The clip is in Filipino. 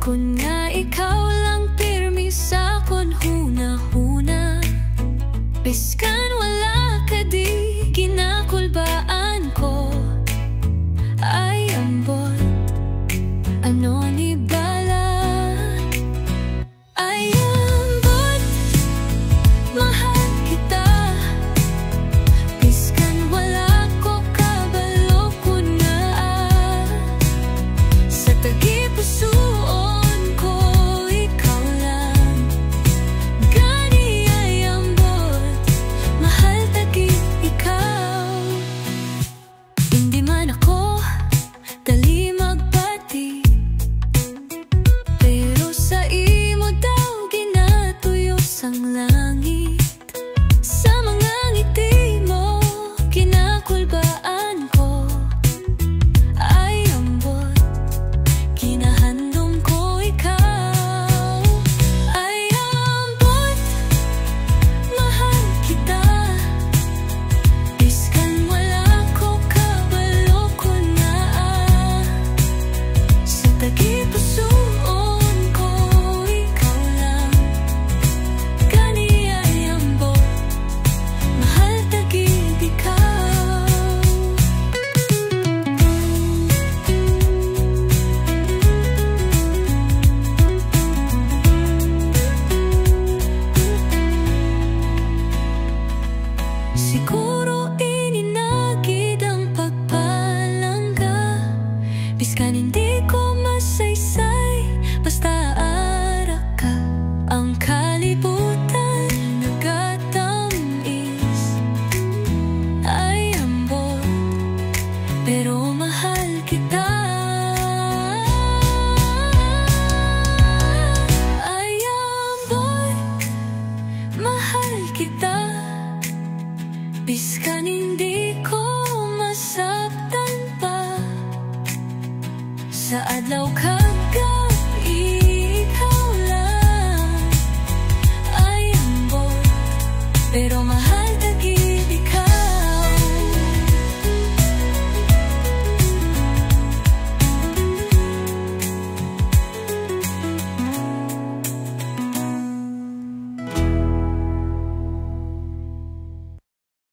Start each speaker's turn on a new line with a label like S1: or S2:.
S1: Kun nga ikaw lang pirmi sa kon huna-huna, biskan wala ka di ginakulbaan ko. Ay ambot, ano ni bala? Ay ambot, mahal kita, biskan wala ko kabalo kun nga sa tagipusoon ko ikaw lang. Gani ay ambot, mahal tagit ikaw. Hindi man ako dali magbati, pero sa imo daw ginatuyos ang langit. Sa mga ngiti mo kinakulbaan ko. Ay ambot, kinahandom ko ikaw. Ay ambot, mahal kita, biskan wala ko kabalo kun nga sa tagipusoon ko ikaw lang. Gani ay ambot, mahal tagit ikaw. Siguro ininagid ang pagpalangga, biskan hindi ko masaysay, basta ara ka. Ang kalibutan nagatamis. Ay ambot, pero mahal kita. Ay ambot, mahal kita, biskan hindi ko masaktan pa. Sa adlaw ka